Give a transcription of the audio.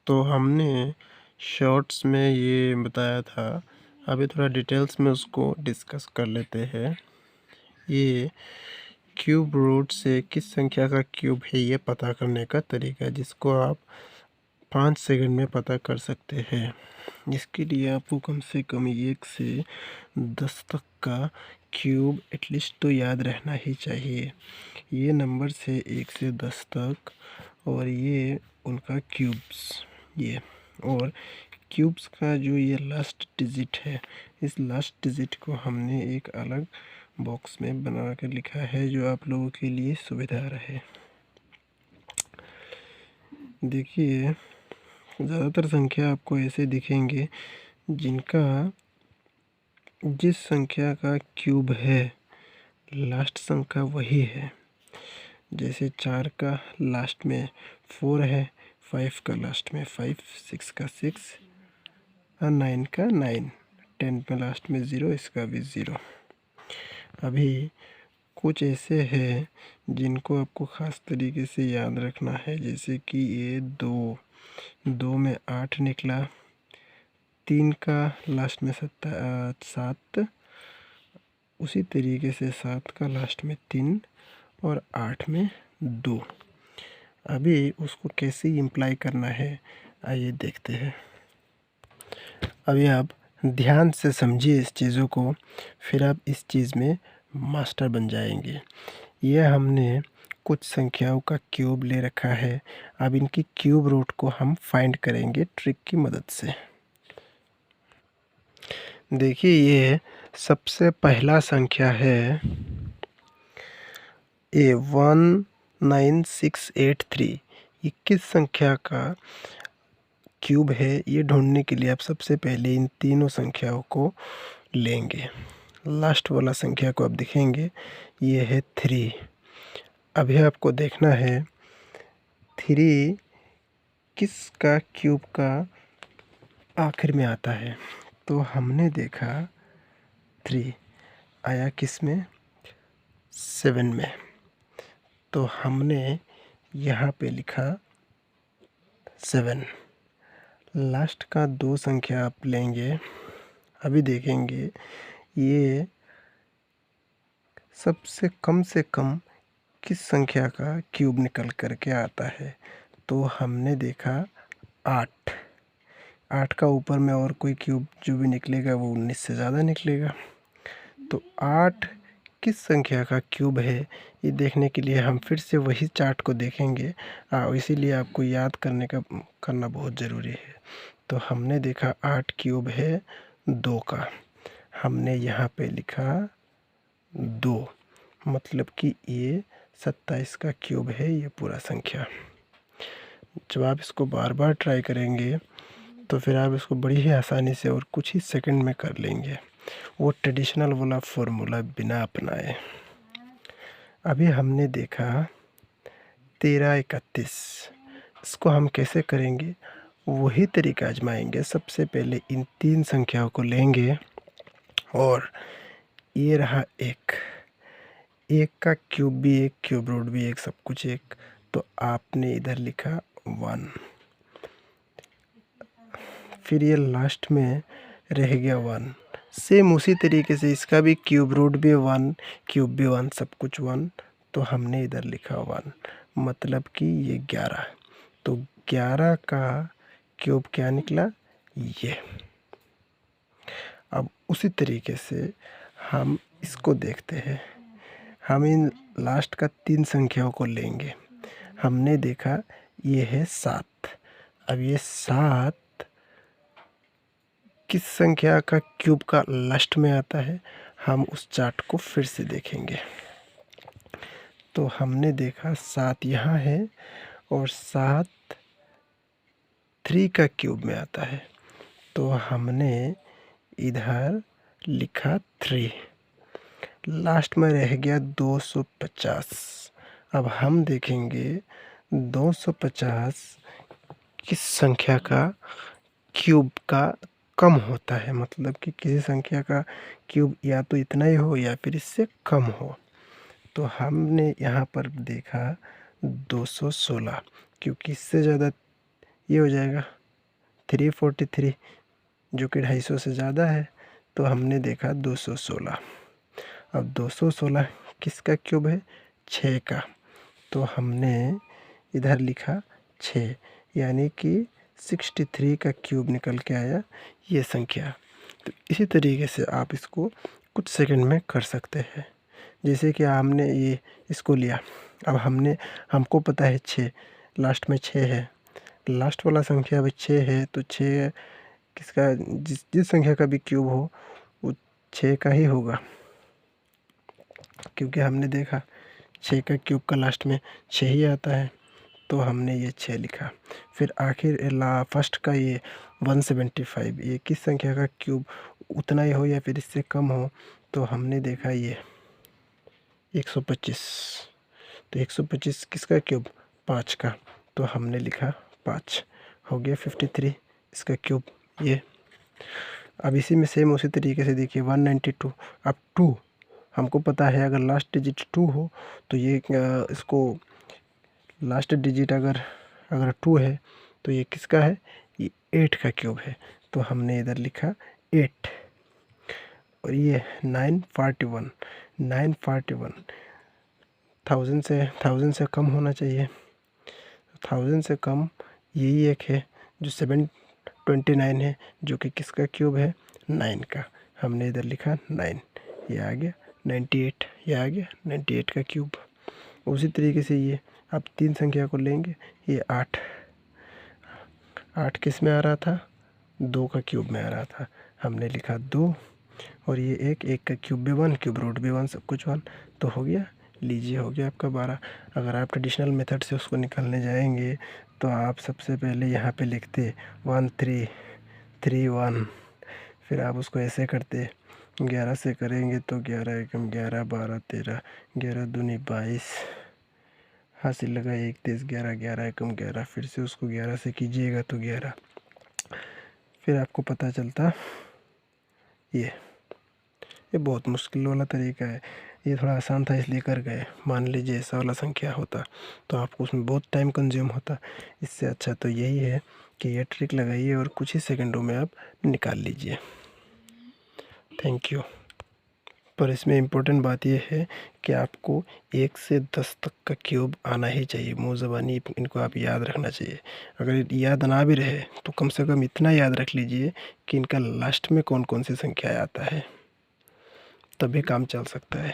तो हमने शॉर्ट्स में ये बताया था, अभी थोड़ा डिटेल्स में उसको डिस्कस कर लेते हैं। ये क्यूब रूट से किस संख्या का क्यूब है ये पता करने का तरीका, जिसको आप 5 सेकंड में पता कर सकते हैं। इसके लिए आपको कम से कम 1 से 10 तक का क्यूब एटलीस्ट तो याद रहना ही चाहिए। ये नंबर से 1 से 10 तक, और ये उनका क्यूब्स, ये और क्यूब्स का जो ये लास्ट डिजिट है, इस लास्ट डिजिट को हमने एक अलग बॉक्स में बना कर लिखा है जो आप लोगों के लिए सुविधा रहे। देखिए, ज़्यादातर संख्या आपको ऐसे दिखेंगे जिनका जिस संख्या का क्यूब है लास्ट संख्या वही है। जैसे 4 का लास्ट में 4 है, 5 का लास्ट में 5, 6 का 6 और 9 का 9, 10 में लास्ट में 0, इसका भी 0। अभी कुछ ऐसे हैं जिनको आपको ख़ास तरीके से याद रखना है, जैसे कि ये 2 में 8 निकला, 3 का लास्ट में 7, उसी तरीके से 7 का लास्ट में 3 और 8 में 2। अभी उसको कैसे इम्प्लाई करना है आइए देखते हैं। अभी आप ध्यान से समझिए इस चीज़ों को, फिर आप इस चीज़ में मास्टर बन जाएंगे। यह हमने कुछ संख्याओं का क्यूब ले रखा है। अब इनकी क्यूब रूट को हम फाइंड करेंगे ट्रिक की मदद से। देखिए, ये सबसे पहला संख्या है A19683। ये किस संख्या का क्यूब है ये ढूंढने के लिए आप सबसे पहले इन तीनों संख्याओं को लेंगे। लास्ट वाला संख्या को आप देखेंगे, ये है 3। अभी आपको देखना है 3 किसका क्यूब का आखिर में आता है। तो हमने देखा 3 आया किस में, 7 में। तो हमने यहाँ पे लिखा 7। लास्ट का 2 संख्या आप लेंगे। अभी देखेंगे ये सबसे कम से कम किस संख्या का क्यूब निकल कर के आता है। तो हमने देखा 8। 8 का ऊपर में और कोई क्यूब जो भी निकलेगा वो 19 से ज़्यादा निकलेगा। तो 8 किस संख्या का क्यूब है ये देखने के लिए हम फिर से वही चार्ट को देखेंगे, इसीलिए आपको याद करना बहुत ज़रूरी है। तो हमने देखा 8 क्यूब है 2 का, हमने यहाँ पे लिखा 2, मतलब कि ये 27 का क्यूब है ये पूरा संख्या। जब आप इसको बार बार ट्राई करेंगे तो फिर आप इसको बड़ी ही आसानी से और कुछ ही सेकंड में कर लेंगे, वो ट्रेडिशनल वाला फॉर्मूला बिना अपनाए। अभी हमने देखा 1331, इसको हम कैसे करेंगे वही तरीका आजमाएंगे। सबसे पहले इन 3 संख्याओं को लेंगे और ये रहा 1 का क्यूब भी 1, क्यूब रूट भी 1, सब कुछ 1। तो आपने इधर लिखा 1। फिर ये लास्ट में रह गया 1। सेम उसी तरीके से इसका भी क्यूब रूट भी 1, क्यूब भी 1, सब कुछ 1। तो हमने इधर लिखा 1, मतलब कि ये 11। तो 11 का क्यूब क्या निकला, ये। अब उसी तरीके से हम इसको देखते हैं। हम इन लास्ट का 3 संख्याओं को लेंगे। हमने देखा ये है 7। अब ये 7 किस संख्या का क्यूब का लास्ट में आता है, हम उस चार्ट को फिर से देखेंगे। तो हमने देखा 7 यहाँ है और 7 3 का क्यूब में आता है। तो हमने इधर लिखा 3। लास्ट में रह गया 250। अब हम देखेंगे 250 किस संख्या का क्यूब का कम होता है, मतलब कि किसी संख्या का क्यूब या तो इतना ही हो या फिर इससे कम हो। तो हमने यहाँ पर देखा 216, क्योंकि इससे ज़्यादा ये हो जाएगा 343 जो कि 250 से ज़्यादा है, तो हमने देखा 216। अब 216 किसका क्यूब है? 6 का। तो हमने इधर लिखा 6, यानी कि 63 का क्यूब निकल के आया ये संख्या। तो इसी तरीके से आप इसको कुछ सेकंड में कर सकते हैं। जैसे कि हमने ये इसको लिया, अब हमको पता है 6, लास्ट में 6 है, लास्ट वाला संख्या अब 6 है, तो 6 किसका, जिस संख्या का भी क्यूब हो वो 6 का ही होगा, क्योंकि हमने देखा 6 का क्यूब का लास्ट में 6 ही आता है, तो हमने ये 6 लिखा। फिर आखिर फर्स्ट का ये 175, ये किस संख्या का क्यूब उतना ही हो या फिर इससे कम हो, तो हमने देखा ये 125। तो 125 किसका क्यूब? 5 का, तो हमने लिखा 5। हो गया 53 इसका क्यूब ये। अब इसी में सेम उसी तरीके से देखिए 192। अब 2 हमको पता है, अगर लास्ट डिजिट 2 हो तो ये इसको लास्ट डिजिट अगर 2 है तो ये किसका है? ये 8 का क्यूब है, तो हमने इधर लिखा 8। और ये 941, 941 1000 से कम होना चाहिए। 1000 से कम यही एक है जो 729 है, जो कि किसका क्यूब है? 9 का। हमने इधर लिखा 9, ये आ गया 98, ये आ गया 98 का क्यूब। उसी तरीके से ये अब 3 संख्या को लेंगे, ये 8 किस में आ रहा था? 2 का क्यूब में आ रहा था, हमने लिखा 2। और ये 1 का क्यूब भी 1, क्यूब रूट भी 1, सब कुछ 1, तो हो गया, लीजिए हो गया आपका 12। अगर आप ट्रेडिशनल मेथड से उसको निकालने जाएंगे तो आप सबसे पहले यहाँ पे लिखते 1331, फिर आप उसको ऐसे करते 11 से करेंगे तो 11 एकम 11, 12 13, 11 दूनी 22, हासिल लगा 1 23, 11, 11 एकम 11, फिर से उसको 11 से कीजिएगा तो 11, फिर आपको पता चलता ये बहुत मुश्किल वाला तरीका है। ये थोड़ा आसान था इसलिए कर गए। मान लीजिए ऐसा वाला संख्या होता तो आपको उसमें बहुत टाइम कंज्यूम होता। इससे अच्छा तो यही है कि ये ट्रिक लगाइए और कुछ ही सेकंडों में आप निकाल लीजिए। Thank you. पर इसमें इम्पोर्टेंट बात यह है कि आपको 1 से 10 तक का क्यूब आना ही चाहिए, मुँह ज़बानी इनको आप याद रखना चाहिए। अगर याद ना भी रहे तो कम से कम इतना याद रख लीजिए कि इनका लास्ट में कौन कौन सी संख्या आता है, तभी काम चल सकता है।